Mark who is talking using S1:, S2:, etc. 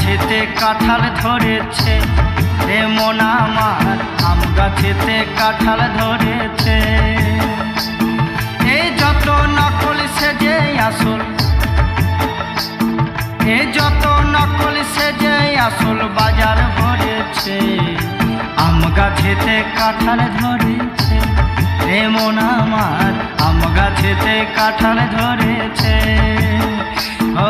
S1: গাছেতে কাঁঠাল ধরেছে রে মন আমার, আম গাছেতে কাঁঠাল ধরেছে। এই যত নকল সেজে আসল, এই যত নকল সেজে আসল বাজার ভরেছে, আম গাছেতে কাঁঠাল ধরেছে রে মন আমার, আম গাছেতে কাঁঠাল ধরেছে। ও